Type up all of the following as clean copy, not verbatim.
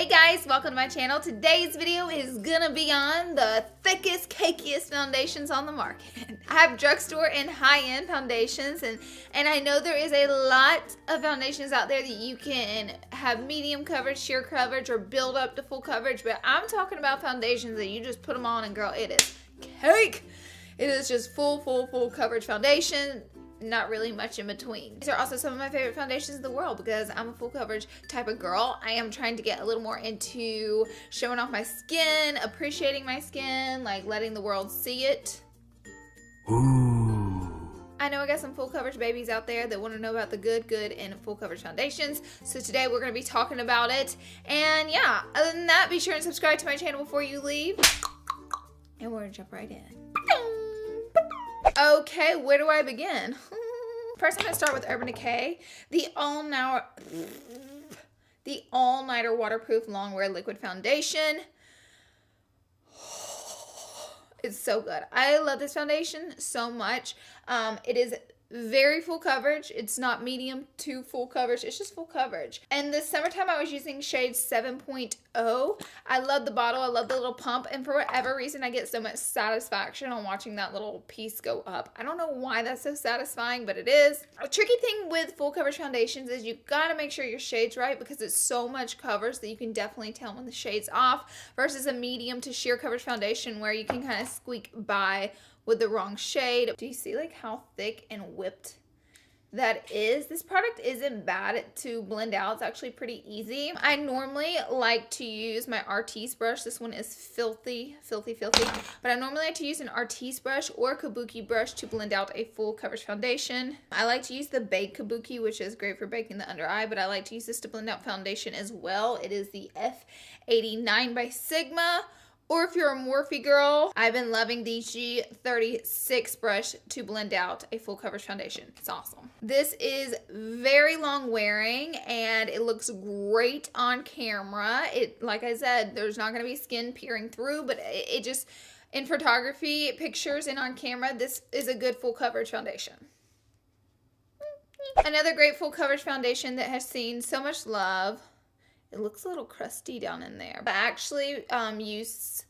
Hey guys, welcome to my channel. Today's video is gonna be on the thickest, cakiest foundations on the market. I have drugstore and high-end foundations, and I know there is a lot of foundations out there that you can have medium coverage, sheer coverage, or build up to full coverage, but I'm talking about foundations that you just put them on and girl, it is cake. It is just full coverage foundation. Not really much in between. These are also some of my favorite foundations in the world because I'm a full coverage type of girl. I am trying to get a little more into showing off my skin, appreciating my skin, like letting the world see it. Ooh. I know I got some full coverage babies out there that want to know about the good and full coverage foundations. So today we're going to be talking about it. And yeah, other than that, be sure and subscribe to my channel before you leave. And we're going to jump right in. Okay, where do I begin? First, I'm going to start with Urban Decay, the all-nighter waterproof longwear liquid foundation. It's so good. I love this foundation so much. It is very full coverage. It's not medium to full coverage. It's just full coverage. And this summertime, I was using shade 7.0. I love the bottle. I love the little pump. And for whatever reason, I get so much satisfaction on watching that little piece go up. I don't know why that's so satisfying, but it is. A tricky thing with full coverage foundations is you got to make sure your shade's right because it's so much coverage that you can definitely tell when the shade's off versus a medium to sheer coverage foundation where you can kind of squeak by with the wrong shade. Do you see like how thick and whipped that is? This product isn't bad to blend out. It's actually pretty easy. I normally like to use my Artis brush. This one is filthy. But I normally like to use an Artis brush or a Kabuki brush to blend out a full coverage foundation. I like to use the Bake Kabuki, which is great for baking the under eye, but I like to use this to blend out foundation as well. It is the F89 by Sigma. Or if you're a Morphe girl, I've been loving the G36 brush to blend out a full coverage foundation. It's awesome. This is very long wearing and it looks great on camera. Like I said, there's not gonna be skin peering through, but it just, in photography, pictures, and on camera, this is a good full coverage foundation. Another great full coverage foundation that has seen so much love. It looks a little crusty down in there. I actually use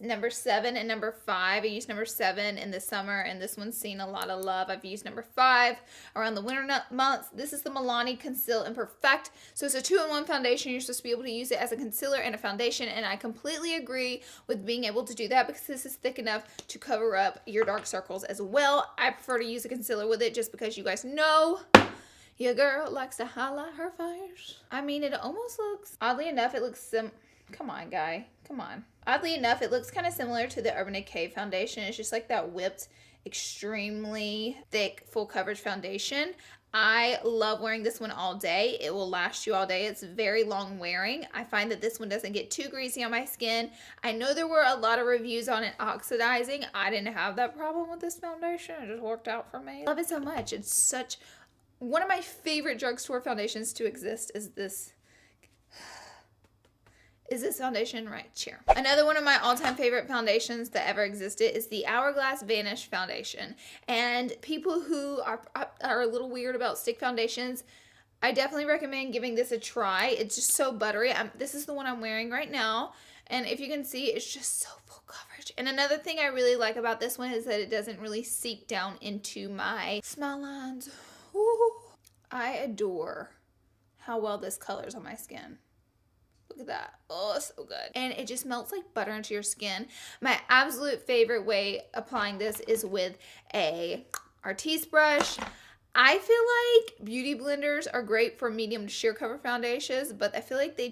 number 7 and number 5. I used number 7 in the summer, and this one's seen a lot of love. I've used number 5 around the winter months. This is the Milani Conceal and Perfect. So it's a 2-in-1 foundation. You're supposed to be able to use it as a concealer and a foundation, and I completely agree with being able to do that because this is thick enough to cover up your dark circles as well. I prefer to use a concealer with it just because you guys know your girl likes to highlight her fires. I mean, it almost looks, oddly enough, it looks come on, guy. Come on. Oddly enough, it looks kind of similar to the Urban Decay foundation. It's just like that whipped, extremely thick, full coverage foundation. I love wearing this one all day. It will last you all day. It's very long wearing. I find that this one doesn't get too greasy on my skin. I know there were a lot of reviews on it oxidizing. I didn't have that problem with this foundation. It just worked out for me. I love it so much. It's such... One of my favorite drugstore foundations to exist is this foundation right here. Another one of my all-time favorite foundations that ever existed is the Hourglass Vanish foundation. And people who are a little weird about stick foundations, I definitely recommend giving this a try. It's just so buttery. This is the one I'm wearing right now. And if you can see, it's just so full coverage. And another thing I really like about this one is that it doesn't really seep down into my smile lines. Ooh, I adore how well this colors on my skin. Look at that. Oh, so good. And it just melts like butter into your skin. My absolute favorite way applying this is with a Artis brush. I feel like beauty blenders are great for medium to sheer cover foundations, but I feel like they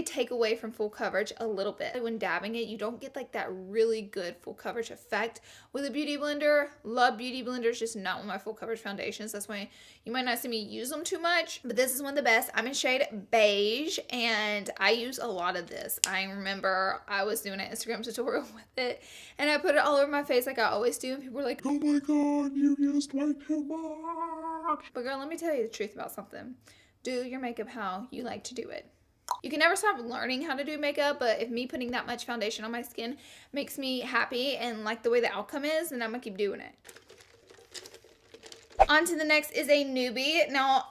take away from full coverage a little bit. When dabbing it, you don't get like that really good full coverage effect with a beauty blender. Love beauty blenders, just not with my full coverage foundations. That's why you might not see me use them too much, but this is one of the best. I'm in shade beige and I use a lot of this. I remember I was doing an Instagram tutorial with it and I put it all over my face like I always do, and people were like, Oh my god, you used way too much. But girl, let me tell you the truth about something. Do your makeup how you like to do it. You can never stop learning how to do makeup, but if me putting that much foundation on my skin makes me happy and like the way the outcome is, then I'm gonna keep doing it. On to the next is a newbie. Now,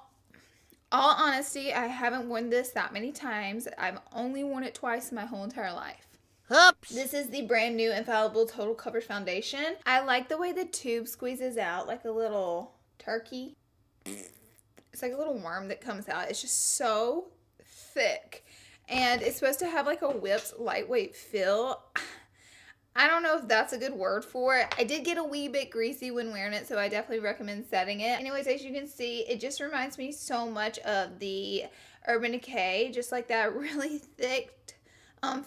All honesty, I haven't worn this that many times. I've only worn it twice in my whole entire life. Oops. This is the brand new Infallible Total Coverage Foundation. I like the way the tube squeezes out like a little turkey. It's like a little worm that comes out. It's just so thick. And it's supposed to have like a whipped lightweight feel. I don't know if that's a good word for it. I did get a wee bit greasy when wearing it, so I definitely recommend setting it. Anyways, as you can see, it just reminds me so much of the Urban Decay, just like that really thick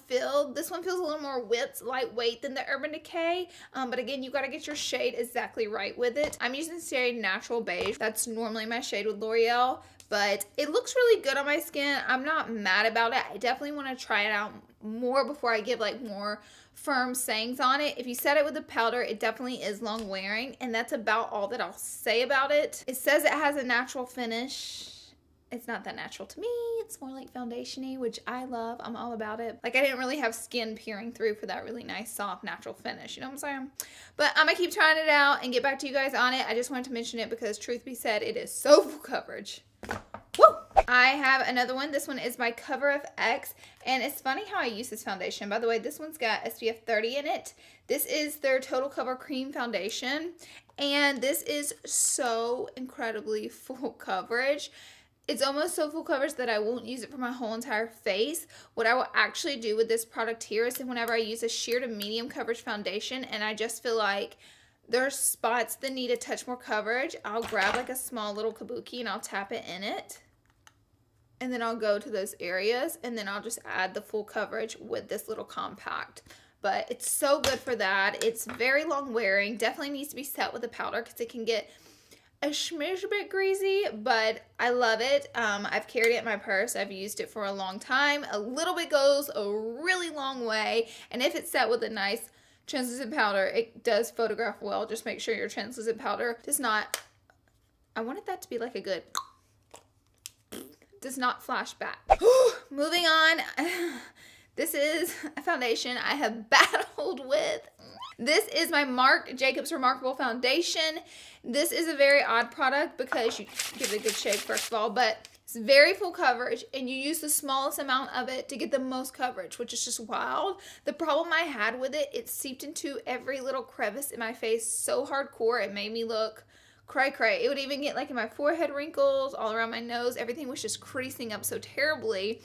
feel. This one feels a little more whipped, lightweight than the Urban Decay, but again, you got to get your shade exactly right with it. I'm using the shade Natural Beige. That's normally my shade with L'Oreal, but it looks really good on my skin. I'm not mad about it. I definitely want to try it out more before I give like more firm sayings on it. If you set it with a powder, it definitely is long wearing, and that's about all that I'll say about it. It says it has a natural finish. It's not that natural to me. It's more like foundation-y, which I love. I'm all about it. Like, I didn't really have skin peering through for that really nice, soft, natural finish. You know what I'm saying? But I'm going to keep trying it out and get back to you guys on it. I just wanted to mention it because, truth be said, it is so full coverage. Woo! I have another one. This one is by Cover FX, and it's funny how I use this foundation. By the way, this one's got SPF 30 in it. This is their Total Cover Cream Foundation, and this is so incredibly full coverage. It's almost so full coverage that I won't use it for my whole entire face. What I will actually do with this product here is whenever I use a sheer to medium coverage foundation and I just feel like there's spots that need a touch more coverage, I'll grab like a small little kabuki and I'll tap it in it. And then I'll go to those areas and then I'll just add the full coverage with this little compact. But it's so good for that. It's very long wearing. Definitely needs to be set with a powder because it can get a smidge bit greasy, but I love it. I've carried it in my purse. I've used it for a long time. A little bit goes a really long way, and if it's set with a nice translucent powder, it does photograph well. Just make sure your translucent powder does not, I wanted that to be like a good, does not flash back. Moving on. This is a foundation I have battled with. This is my Marc Jacobs Remarkable Foundation. This is a very odd product because you give it a good shake first of all, but it's very full coverage and you use the smallest amount of it to get the most coverage, which is just wild. The problem I had with it, it seeped into every little crevice in my face so hardcore, it made me look cray-cray. It would even get like in my forehead wrinkles, all around my nose. Everything was just creasing up so terribly.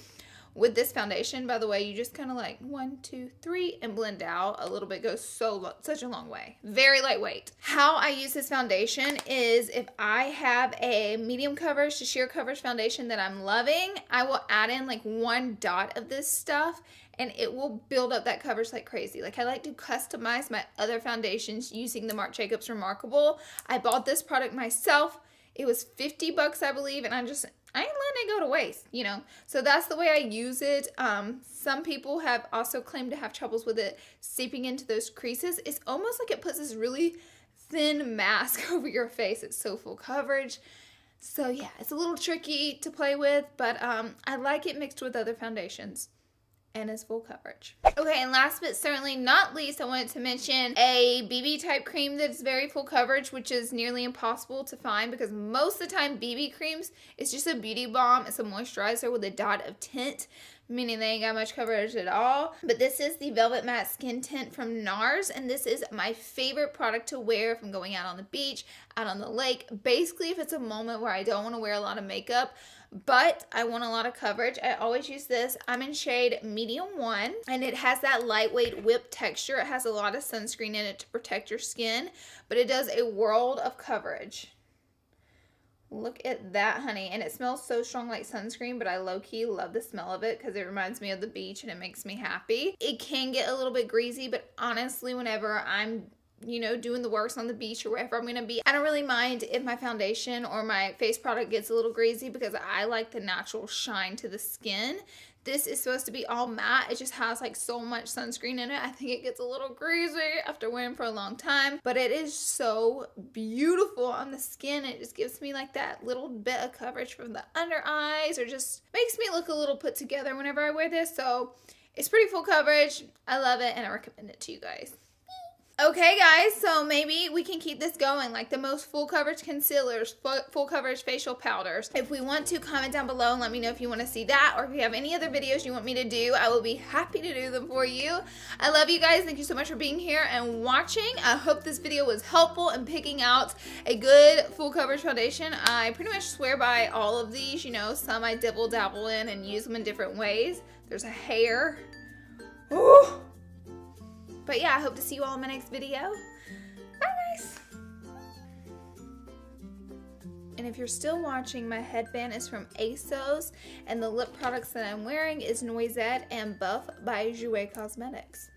With this foundation, by the way, you just kind of like 1, 2, 3 and blend out. A little bit goes such a long way. Very lightweight. How I use this foundation is if I have a medium coverage to sheer coverage foundation that I'm loving, I will add in like 1 dot of this stuff and it will build up that coverage like crazy. Like I like to customize my other foundations using the Marc Jacobs Remarkable. I bought this product myself. It was $50, I believe, and I ain't letting it go to waste, you know. So that's the way I use it. Some people have also claimed to have troubles with it seeping into those creases. It's almost like it puts this really thin mask over your face. It's so full coverage. So yeah, it's a little tricky to play with, but I like it mixed with other foundations. And it's full coverage. Okay, and last but certainly not least, I wanted to mention a BB type cream that's very full coverage, which is nearly impossible to find because most of the time BB creams is just a beauty balm. It's a moisturizer with a dot of tint, meaning they ain't got much coverage at all. But this is the Velvet Matte Skin Tint from NARS, and this is my favorite product to wear if I'm going out on the beach, out on the lake. Basically, if it's a moment where I don't want to wear a lot of makeup, but I want a lot of coverage, I always use this. I'm in shade medium 1, and it has that lightweight whipped texture. It has a lot of sunscreen in it to protect your skin, but it does a world of coverage. Look at that, honey. And it smells so strong like sunscreen, but I low-key love the smell of it because it reminds me of the beach and it makes me happy. It can get a little bit greasy, but honestly, whenever I'm doing the works on the beach or wherever I'm going to be, I don't really mind if my foundation or my face product gets a little greasy because I like the natural shine to the skin. This is supposed to be all matte. It just has like so much sunscreen in it. I think it gets a little greasy after wearing for a long time, but it is so beautiful on the skin. It just gives me like that little bit of coverage from the under eyes, or just makes me look a little put together whenever I wear this. So it's pretty full coverage. I love it and I recommend it to you guys. Okay, guys, so maybe we can keep this going, like the most full coverage concealers, full coverage facial powders. If we want to, comment down below and let me know if you want to see that, or if you have any other videos you want me to do, I will be happy to do them for you. I love you guys. Thank you so much for being here and watching. I hope this video was helpful in picking out a good full coverage foundation. I pretty much swear by all of these. You know, some I dibble dabble in and use them in different ways. There's a hair. Ooh. But yeah, I hope to see you all in my next video. Bye, guys. And if you're still watching, my headband is from ASOS, and the lip products that I'm wearing is Noisette and Buff by Jouer Cosmetics.